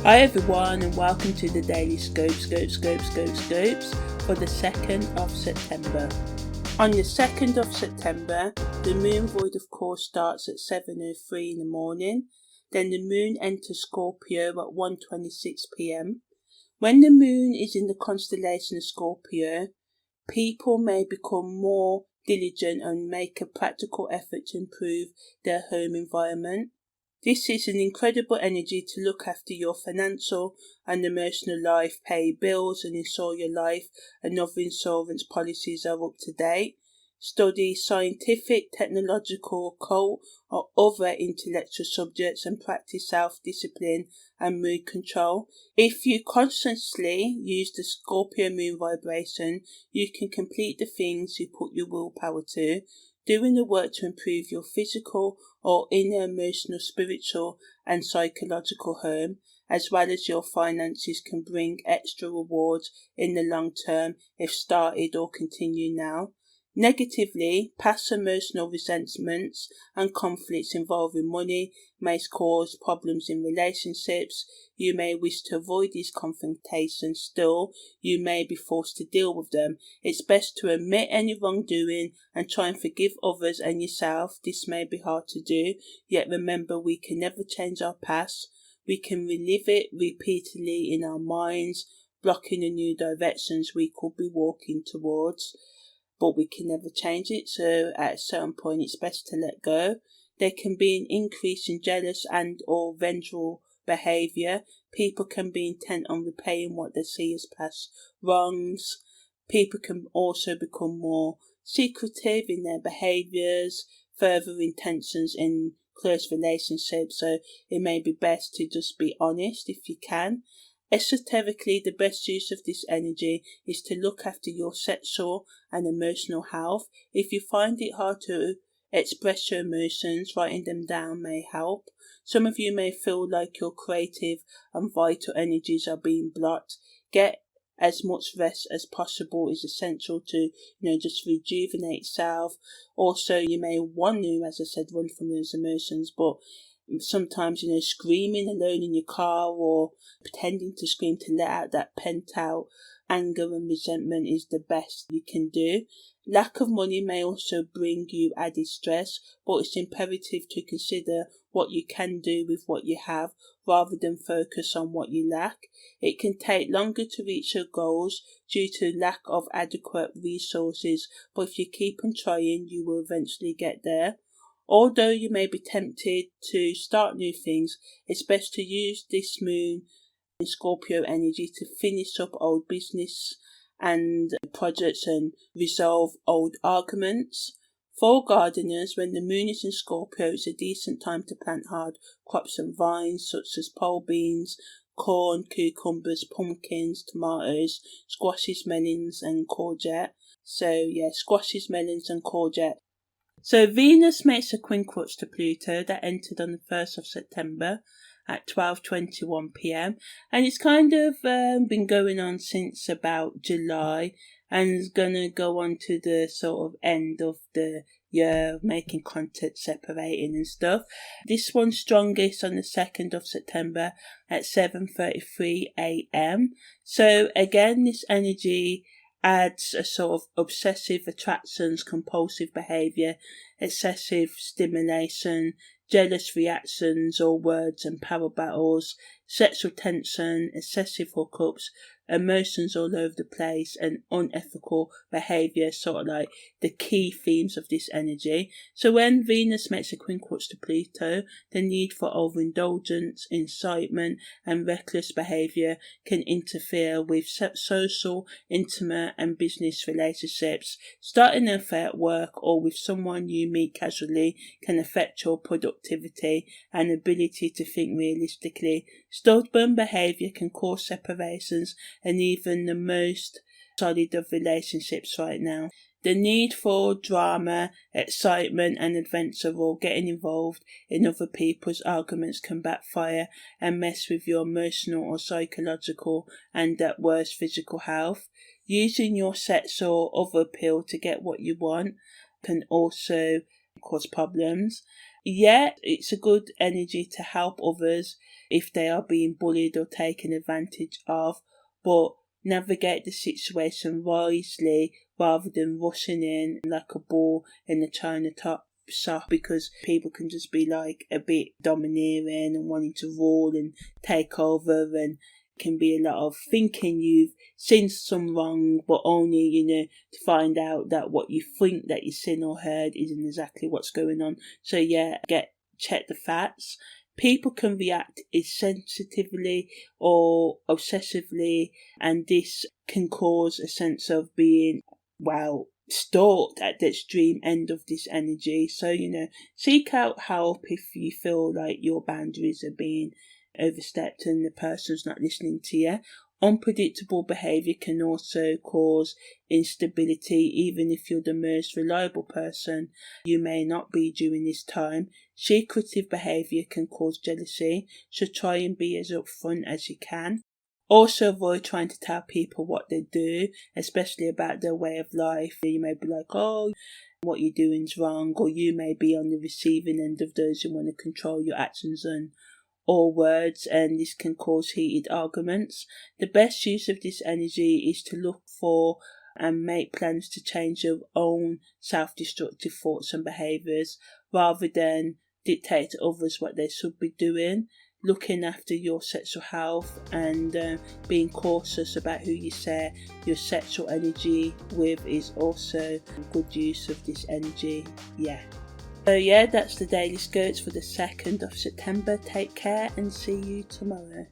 Hi everyone, and welcome to the Daily Scopes for the 2nd of September. On the 2nd of September, the moon void of course starts at 7:03 in the morning, then the moon enters Scorpio at 1:26 p.m. When the moon is in the constellation of Scorpio, people may become more diligent and make a practical effort to improve their home environment. This is an incredible energy to look after your financial and emotional life, pay bills and ensure your life and other insurance policies are up to date. Study scientific, technological, occult or other intellectual subjects and practice self-discipline and mood control. If you consciously use the Scorpio moon vibration, you can complete the things you put your willpower to, doing the work to improve your physical or inner emotional, spiritual and psychological home, as well as your finances can bring extra rewards in the long term if started or continue now. Negatively, past emotional resentments and conflicts involving money may cause problems in relationships. You may wish to avoid these confrontations, still, you may be forced to deal with them. It's best to admit any wrongdoing and try and forgive others and yourself. This may be hard to do, yet remember we can never change our past. We can relive it repeatedly in our minds, blocking the new directions we could be walking towards. But we can never change it, so at a certain point it's best to let go. There can be an increase in jealous and or vengeful behaviour. People can be intent on repaying what they see as past wrongs. People can also become more secretive in their behaviours, further intentions in close relationships, so it may be best to just be honest if you can. Esoterically, the best use of this energy is to look after your sexual and emotional health. If you find it hard to express your emotions, writing them down may help. Some of you may feel like your creative and vital energies are being blocked. Get as much rest as possible is essential to, just rejuvenate self. Also, you may want to, as I said, run from those emotions, but sometimes, screaming alone in your car or pretending to scream to let out that pent out anger and resentment is the best you can do. Lack of money may also bring you added stress, but it's imperative to consider what you can do with what you have rather than focus on what you lack. It can take longer to reach your goals due to lack of adequate resources, but if you keep on trying, you will eventually get there. Although you may be tempted to start new things, it's best to use this moon in Scorpio energy to finish up old business and projects and resolve old arguments. For gardeners, when the moon is in Scorpio, it's a decent time to plant hard crops and vines such as pole beans, corn, cucumbers, pumpkins, tomatoes, squashes, melons and courgette. Squashes, melons and courgette. So Venus makes a quincunx to Pluto that entered on the 1st of September at 12:21 p.m. and it's kind of been going on since about July and is going to go on to the sort of end of the year, making contact, separating and stuff. This one's strongest on the 2nd of September at 7:33 a.m. So again, this energy adds a sort of obsessive attractions, compulsive behaviour, excessive stimulation, jealous reactions or words and power battles, sexual tension, excessive hookups, emotions all over the place and unethical behaviour, sort of like the key themes of this energy. So when Venus makes a quincunx to Pluto, the need for overindulgence, incitement and reckless behaviour can interfere with social, intimate and business relationships. Starting an affair at work or with someone you meet casually can affect your productivity and ability to think realistically. Stubborn behaviour can cause separations and even the most solid of relationships right now. The need for drama, excitement and adventure or getting involved in other people's arguments can backfire and mess with your emotional or psychological and at worst physical health. Using your sex or other appeal to get what you want can also cause problems. Yeah, it's a good energy to help others if they are being bullied or taken advantage of, but navigate the situation wisely rather than rushing in like a bull in a china top shop, because people can just be like a bit domineering and wanting to rule and take over, and can be a lot of thinking you've seen some wrong, but only, to find out that what you think that you've seen or heard isn't exactly what's going on. So yeah, check the facts. People can react sensitively or obsessively, and this can cause a sense of being, stalked at the extreme end of this energy. So, seek out help if you feel like your boundaries are being overstepped and the person's not listening to you. Unpredictable behaviour can also cause instability. Even if you're the most reliable person, you may not be during this time. Secretive behaviour can cause jealousy, so try and be as upfront as you can. Also avoid trying to tell people what they do, especially about their way of life. You may be like, oh, what you're doing is wrong, or you may be on the receiving end of those who want to control your actions and or words, and this can cause heated arguments. The best use of this energy is to look for and make plans to change your own self-destructive thoughts and behaviours, rather than dictate to others what they should be doing. Looking after your sexual health and being cautious about who you share your sexual energy with is also good use of this energy. So that's the daily scopes for the 2nd of September. Take care and see you tomorrow.